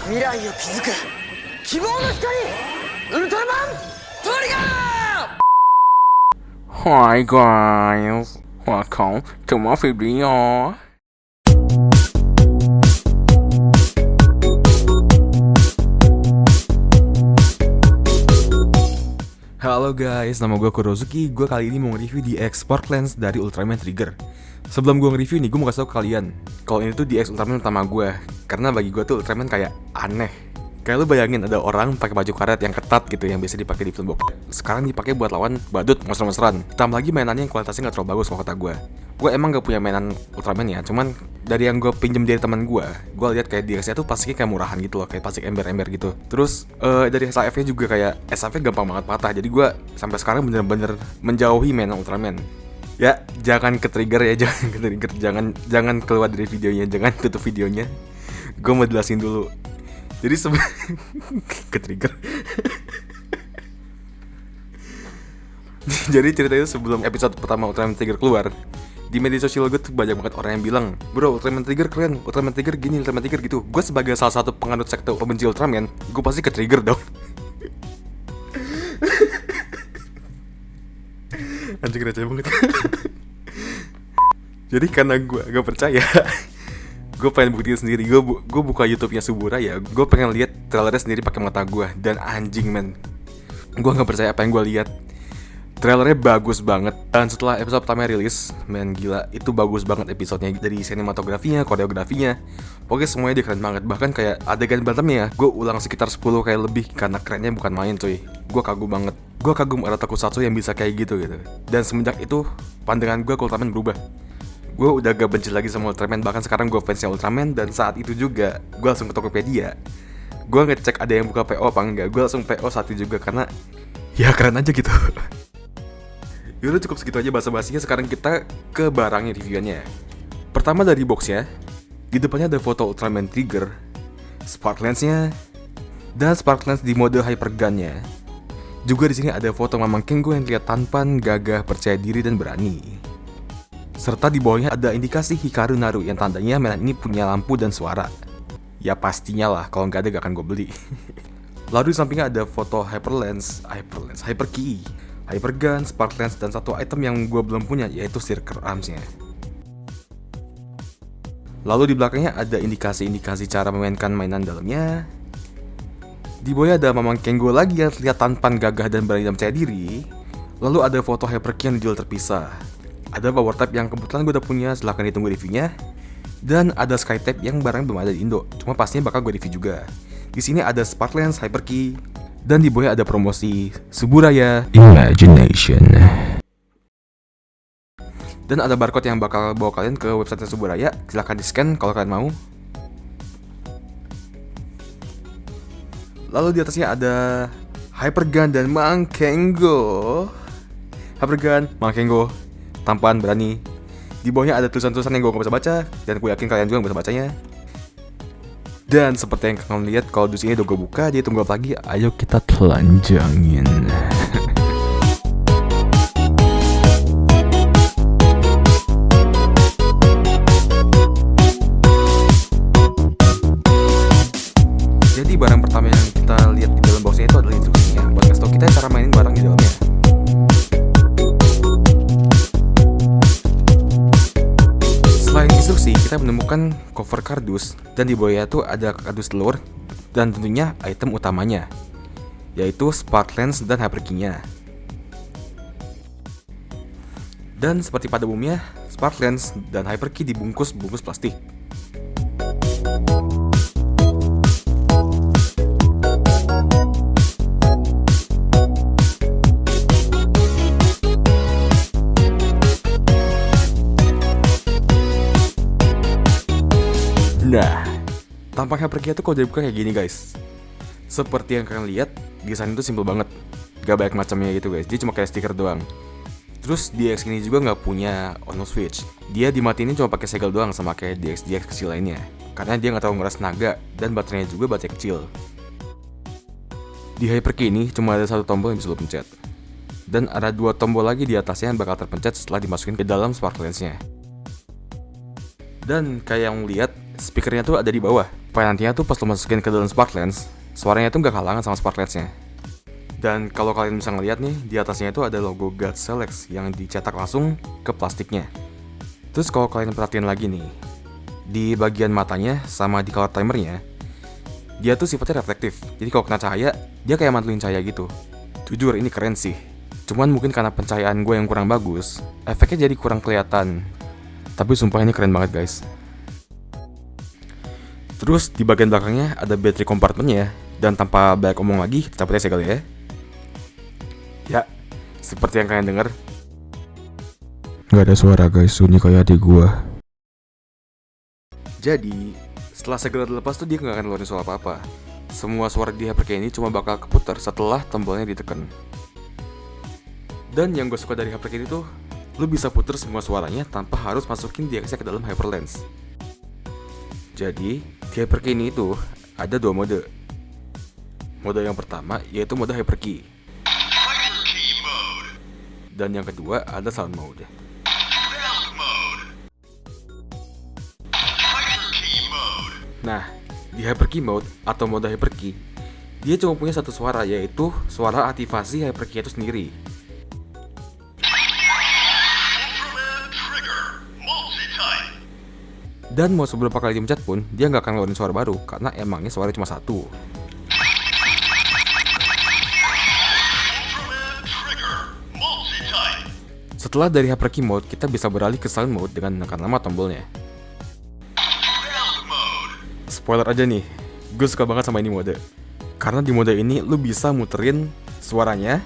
未来を築く希望の光ウルトラマントリガー。 Hi guys, welcome to my video. Halo guys, nama gue Kurozuki. Gue kali ini mau nge-review di X Sparklens dari Ultraman Trigger. Sebelum gue nge-review nih, gue mau kasih tau ke kalian kalau ini tuh di X Ultraman pertama gue. Karena bagi gue tuh Ultraman kayak aneh. Kayak lu bayangin ada orang pakai baju karet yang ketat gitu, yang biasa dipakai di film bokep. Sekarang dipakai buat lawan badut monster-monsteran. Ditambah lagi mainannya yang kualitasnya gak terlalu bagus kalau kata gue. Gue emang gak punya mainan Ultraman ya, cuman dari yang gue pinjem dari teman gue lihat kayak DX-nya tuh plastiknya kayak murahan gitu loh, kayak plastik ember-ember gitu. Terus dari SAF-nya juga kayak SAF-nya gampang banget patah. Jadi gue sampai sekarang bener-bener menjauhi mainan Ultraman. Ya, jangan ke-trigger ya, jangan ke-trigger, jangan keluar dari videonya, jangan tutup videonya. Gue mau jelasin dulu. Jadi ke-trigger. Jadi ceritanya sebelum episode pertama Ultraman Trigger keluar, di media sosial gue tuh banyak banget orang yang bilang, bro, Ultraman Trigger keren, Ultraman Trigger gini, Ultraman Trigger gitu. Gue sebagai salah satu penganut sekte pembenci Ultraman, gue pasti ke-trigger dong. Anjing receh banget. Jadi karena gue gak percaya, gue pengen buktiin sendiri. Gue buka YouTube-nya Suburaya, gue pengen lihat trailernya sendiri pakai mata gue. Dan anjing men, gue gak percaya apa yang gue lihat. Trailernya bagus banget. Dan setelah episode pertama rilis, men gila, itu bagus banget episodenya. Dari sinematografinya, koreografinya, pokoknya semuanya dia keren banget. Bahkan kayak adegan berantemnya, gue ulang sekitar 10 kayak lebih. Karena kerennya bukan main coy. Gue kagum banget. Gue kagum ada tokusatsu yang bisa kayak gitu. Dan semenjak itu, pandangan gue ke Ultraman berubah. Gue udah gak benci lagi sama Ultraman. Bahkan sekarang gue fansnya Ultraman. Dan saat itu juga, gue langsung ke Tokopedia. Gue ngecek ada yang buka PO apa enggak. Gue langsung PO saat itu juga, karena ya keren aja gitu. Yaudah cukup segitu aja basa-basinya. Sekarang kita ke barangnya, reviewnya. Pertama dari boxnya, di depannya ada foto Ultraman Trigger, Sparklens-nya, dan Sparklens di mode Hypergun-nya. Juga di sini ada foto Mamang Kengo yang terlihat tampan, gagah, percaya diri, dan berani. Serta di bawahnya ada indikasi Hikaru Naru yang tandanya mainan ini punya lampu dan suara. Ya pastinya lah, kalau nggak ada gak akan gue beli. Lalu di sampingnya ada foto Hyperkey, Hypergun, Sparklens, dan satu item yang gue belum punya, yaitu Circle Arms-nya. Lalu di belakangnya ada indikasi-indikasi cara memainkan mainan dalamnya. Di bawahnya ada Mamang Kengo lagi yang terlihat tampan, gagah, dan berani dan percaya diri. Lalu ada foto Hyperkey yang dijual terpisah. Ada power type yang kebetulan gue udah punya, silahkan ditunggu reviewnya. Dan ada sky type yang barang belum ada di Indo, cuma pastinya bakal gue review juga. Di sini ada Sparklens, Hyperkey, dan di bawahnya ada promosi Suburaya Imagination. Dan ada barcode yang bakal bawa kalian ke website Suburaya. Silahkan di scan kalau kalian mau. Lalu di atasnya ada Hypergun dan Mamang Kengo. Hypergun, Mamang Kengo, tampan, berani. Di bawahnya ada tulisan-tulisan yang gue gak bisa baca, dan gue yakin kalian juga gak bisa bacanya. Dan seperti yang kalian lihat, kalau dus ini udah gue buka, jadi tunggu apa lagi? Ayo kita telanjangin. Jadi barang pertama yang kita lihat di dalam boxnya itu adalah instruksinya, buat ngasih tau kita cara mainin barang di dalamnya. Selain instruksi, kita menemukan cover kardus, dan di bawahnya tuh ada kardus telur, dan tentunya item utamanya, yaitu Sparklens dan Hyperkey-nya. Dan seperti pada umumnya, Sparklens dan Hyperkey dibungkus plastik. Nah, tampaknya Hyperkey itu kalau dibuka kayak gini guys. Seperti yang kalian lihat, desain itu simple banget, gak banyak macamnya gitu guys. Dia cuma kayak stiker doang. Terus DX ini juga gak punya on switch. Dia dimatiin cuma pakai segel doang, sama kayak DX kecil lainnya. Karena dia gak terlalu nguras tenaga, dan baterainya juga baterai kecil. Di Hyperkey ini cuma ada satu tombol yang bisa lo pencet. Dan ada dua tombol lagi di atasnya yang bakal terpencet setelah dimasukin ke dalam Sparklens-nya. Dan kayak yang lihat, speakernya tuh ada di bawah. supaya nantinya tuh pas lo masukin ke dalam Sparklens, suaranya tuh nggak kalangan sama Sparklensnya. Dan kalau kalian bisa ngeliat nih, di atasnya itu ada logo God Selects yang dicetak langsung ke plastiknya. Terus kalau kalian perhatiin lagi nih, di bagian matanya sama di color timernya, dia tuh sifatnya reflektif. Jadi kalau kena cahaya, dia kayak mantulin cahaya gitu. Jujur ini keren sih. Cuman mungkin karena pencahayaan gue yang kurang bagus, efeknya jadi kurang kelihatan. Tapi sumpah ini keren banget guys. Terus di bagian belakangnya ada battery compartmentnya. Dan tanpa banyak omong lagi, kita cabut aja kali ya. Ya, seperti yang kalian dengar, nggak ada suara guys, sunyi kayak adik gua. Jadi, setelah segala dilepas tuh dia nggak akan ngeluarin suara apa-apa. Semua suara di HyperKey ini cuma bakal keputar setelah tombolnya ditekan. Dan yang gue suka dari HyperKey ini tuh, lu bisa puter semua suaranya tanpa harus masukin DX-nya ke dalam HyperLens. Jadi, di HyperKey ini itu ada dua mode. Mode yang pertama yaitu mode HyperKey. Dan yang kedua ada Sound Mode. Nah, di HyperKey Mode atau mode HyperKey, dia cuma punya satu suara, yaitu suara aktivasi HyperKey itu sendiri. Dan mau seberapa kali dipencet pun, dia nggak akan ngeluarin suara baru, karena emangnya suara cuma satu. Setelah dari HyperKey Mode, kita bisa beralih ke Sound Mode dengan menekan lama tombolnya. Spoiler aja nih, gue suka banget sama ini mode. Karena di mode ini lu bisa muterin suaranya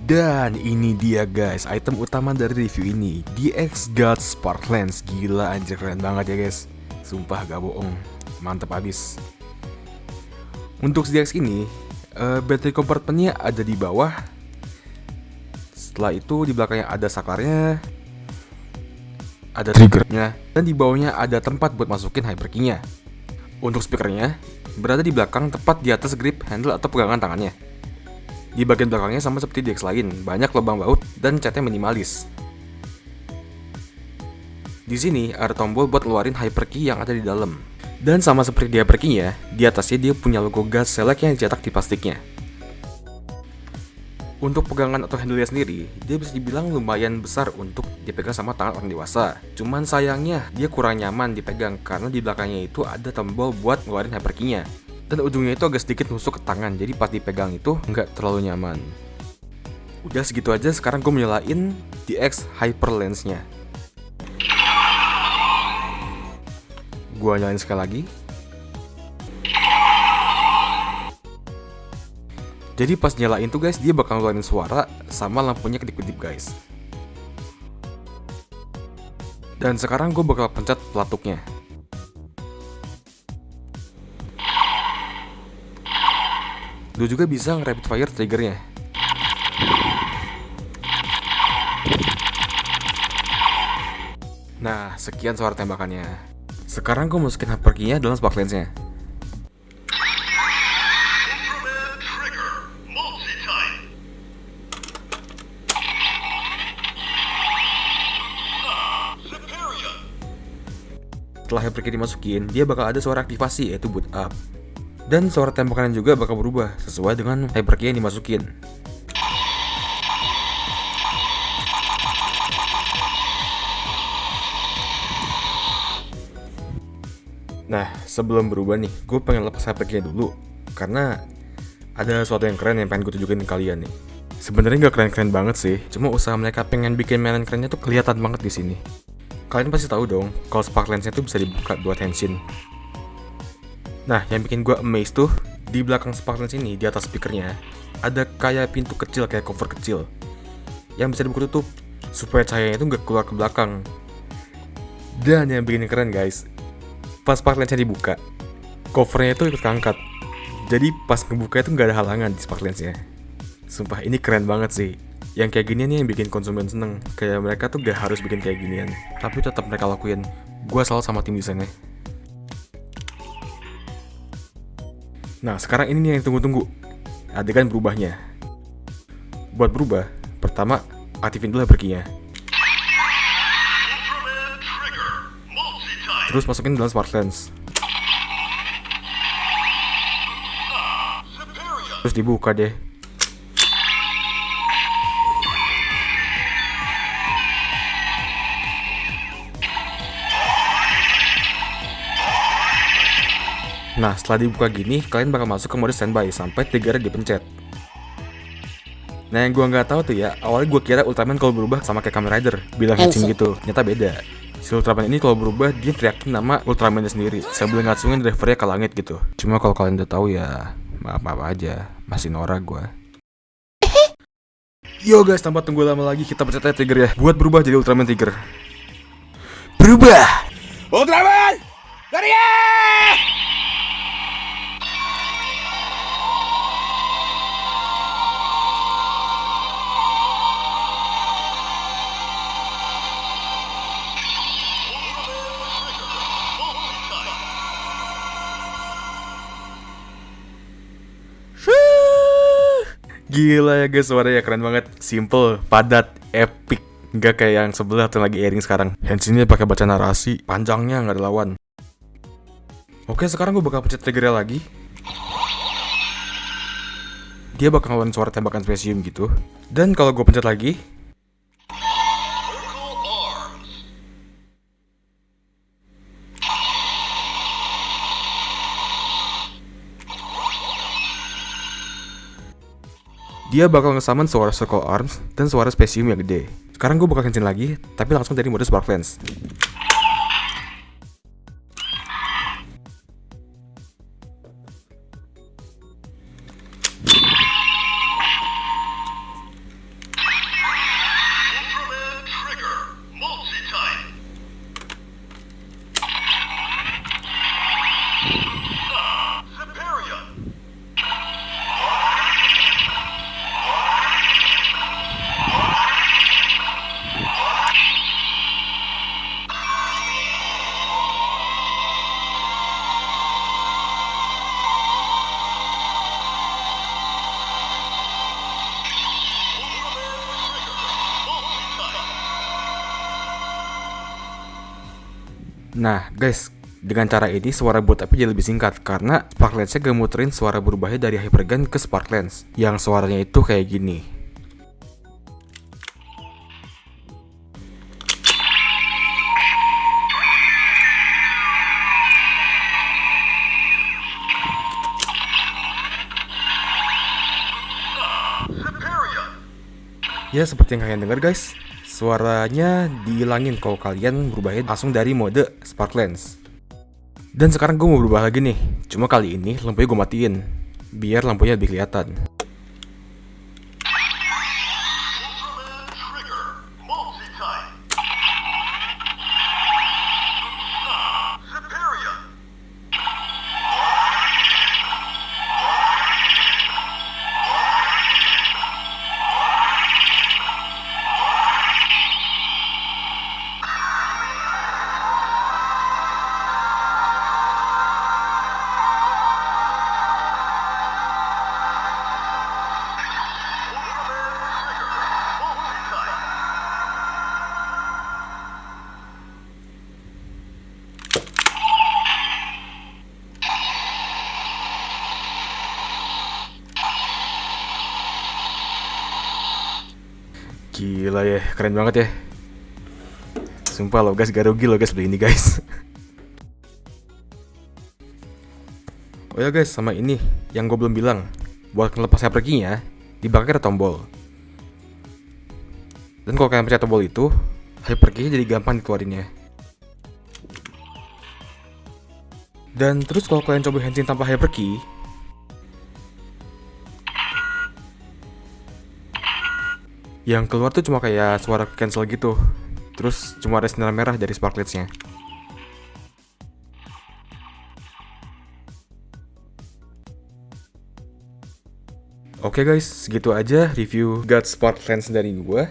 Dan ini dia guys, item utama dari review ini, DX God Sparklens. Gila anjir, keren banget ya guys. Sumpah gak bohong, mantep abis. Untuk DX ini, battery compartmentnya ada di bawah. Setelah itu di belakangnya ada saklarnya, ada triggernya, dan di bawahnya ada tempat buat masukin HyperKey-nya. Untuk speakernya, berada di belakang tepat di atas grip handle atau pegangan tangannya. Di bagian belakangnya sama seperti DX lain, banyak lubang baut dan catnya minimalis. Di sini ada tombol buat ngeluarin HyperKey yang ada di dalam. Dan sama seperti di HyperKey-nya, di atasnya dia punya logo God Select yang dicetak di plastiknya. Untuk pegangan atau handle-nya sendiri, dia bisa dibilang lumayan besar untuk dipegang sama tangan orang dewasa. Cuman sayangnya, dia kurang nyaman dipegang karena di belakangnya itu ada tombol buat ngeluarin HyperKey-nya. Dan ujungnya itu agak sedikit nusuk ke tangan, jadi pas dipegang itu nggak terlalu nyaman. Udah segitu aja, sekarang gue nyalain DX HyperLens-nya. Gue nyalain sekali lagi. Jadi pas nyalain tuh guys, dia bakal ngeluarin suara sama lampunya kedip-kedip guys. Dan sekarang gue bakal pencet pelatuknya. Lu juga bisa nge-rapid fire triggernya. Nah, sekian suara tembakannya. Sekarang gue masukin HyperKey-nya dalam Sparklens-nya. Setelah HyperKey dimasukin, dia bakal ada suara aktivasi yaitu boot up. Dan suara tembakan juga bakal berubah sesuai dengan HyperKey yang dimasukin. Nah, sebelum berubah nih, gue pengen lepas HyperKey dulu karena ada sesuatu yang keren yang pengen gue tunjukin ke kalian nih. Sebenarnya gak keren-keren banget sih, cuma usaha mereka pengen bikin mainan kerennya tuh kelihatan banget di sini. Kalian pasti tahu dong, kalau Sparklens-nya tuh bisa dibuka buat henshin. Nah, yang bikin gue amazed tuh, di belakang spark lens ini, di atas speakernya, ada kayak pintu kecil, kayak cover kecil yang bisa dibuka tutup supaya cahayanya itu nggak keluar ke belakang. Dan yang bikin keren guys, pas spark lensnya dibuka, covernya itu ikut keangkat. Jadi pas ngebuka itu nggak ada halangan di spark lensnya. Sumpah ini keren banget sih. Yang kayak ginian nih yang bikin konsumen seneng. Kayak mereka tuh gak harus bikin kayak ginian, tapi tetap mereka lakuin. Gue selalu sama tim desainnya. Nah sekarang ini nih yang tunggu-tunggu, adegan berubahnya. Buat berubah, pertama aktifin dulu hyperkey-nya. Terus masukin dalam spark lens. Terus dibuka deh. Nah setelah dibuka gini, kalian bakal masuk ke mode standby sampai triggernya dipencet. Nah yang gue nggak tahu tuh ya, awalnya gue kira Ultraman kalau berubah sama kayak Kamen Rider, bilang hatching gitu. Ternyata beda. Si Ultraman ini kalau berubah dia teriakin nama Ultramannya sendiri, sambil ngacungin drivernya ke langit gitu. Cuma kalau kalian udah tahu ya maaf aja, masih norak gue. Yo guys, tanpa tunggu lama lagi kita pencet aja trigger ya, buat berubah jadi Ultraman Tiger. Berubah! Ultraman! Karya! Gila ya guys, suaranya keren banget. Simple, padat, epic. Nggak kayak yang sebelah tuh lagi airing sekarang. Hands-ini pakai baca narasi, panjangnya nggak ada lawan. Oke, sekarang gue bakal pencet triggernya lagi. Dia bakal ngeluarin suara tembakan spesium gitu. Dan kalau gue pencet lagi, dia bakal ngesaman suara circle arms dan suara spesium yang gede. Sekarang gue bakal kencin lagi, tapi langsung dari mode spark lens. Nah guys, dengan cara ini suara buat api jadi lebih singkat karena spark lensnya gak muterin suara berubahnya dari hypergun ke spark lens, yang suaranya itu kayak gini. Ya seperti yang kalian dengar guys, suaranya dihilangin kalau kalian berubahnya langsung dari mode spark lens. Dan sekarang gue mau berubah lagi nih, cuma kali ini lampunya gue matiin, biar lampunya lebih kelihatan. Gila ya, keren banget ya. Sumpah lo guys, gak rugi lo guys beli ini guys. Oh ya guys, sama ini yang gue belum bilang. Buat ngelepas hyperkey-nya, di belakang ada tombol. Dan kalau kalian pencet tombol itu, hyperkey-nya jadi gampang dikeluarinnya. Dan terus kalau kalian coba Henshin tanpa Hyperkey, yang keluar tuh cuma kayak suara cancel gitu. Terus cuma ada sinar merah dari sparklets-nya. Oke guys, segitu aja review God Spark Lens dari gue.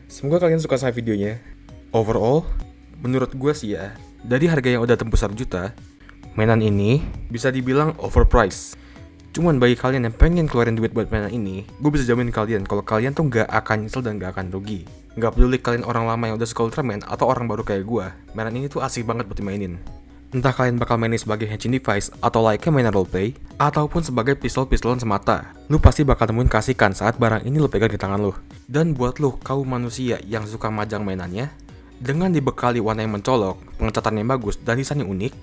Semoga kalian suka sama videonya. Overall, menurut gue sih ya, dari harga yang udah tembus 1 juta, mainan ini bisa dibilang overpriced. Cuman bagi kalian yang pengen keluarin duit buat mainan ini, gue bisa jamin kalian kalau kalian tuh gak akan nyesel dan gak akan rugi. Gak peduli kalian orang lama yang udah suka Ultraman atau orang baru kayak gue, mainan ini tuh asik banget buat dimainin. Entah kalian bakal mainin sebagai Henshin device atau like-nya mainan roleplay, ataupun sebagai pistol-pistolan semata, lu pasti bakal nemuin kasihkan saat barang ini lu pegang di tangan lu. Dan buat lu kaum manusia yang suka majang mainannya, dengan dibekali warna yang mencolok, pengecatan yang bagus, dan desain yang unik,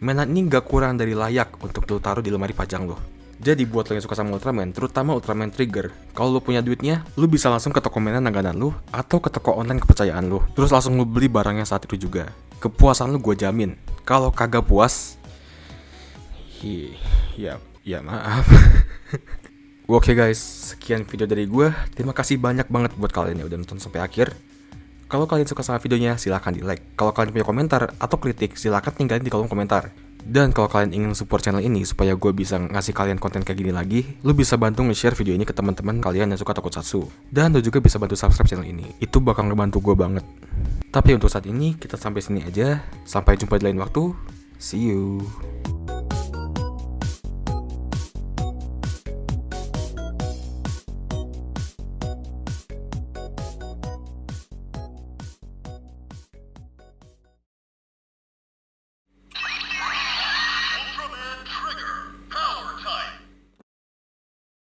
mainan ini gak kurang dari layak untuk lu taruh di lemari pajang lu. Jadi buat lo yang suka sama Ultraman, terutama Ultraman Trigger, kalau lo punya duitnya, lo bisa langsung ke toko mainan langganan lo atau ke toko online kepercayaan lo. Terus langsung lo beli barangnya saat itu juga. Kepuasan lo gue jamin. Kalau kagak puas, ya maaf. Oke guys, sekian video dari gue. Terima kasih banyak banget buat kalian yang udah nonton sampai akhir. Kalau kalian suka sama videonya, silahkan di like. Kalau kalian punya komentar atau kritik, silahkan tinggalin di kolom komentar. Dan kalau kalian ingin support channel ini supaya gue bisa ngasih kalian konten kayak gini lagi, lu bisa bantu nge-share video ini ke teman-teman kalian yang suka Tokusatsu. Dan lu juga bisa bantu subscribe channel ini. Itu bakal ngebantu gue banget. Tapi untuk saat ini kita sampai sini aja. Sampai jumpa di lain waktu. See you.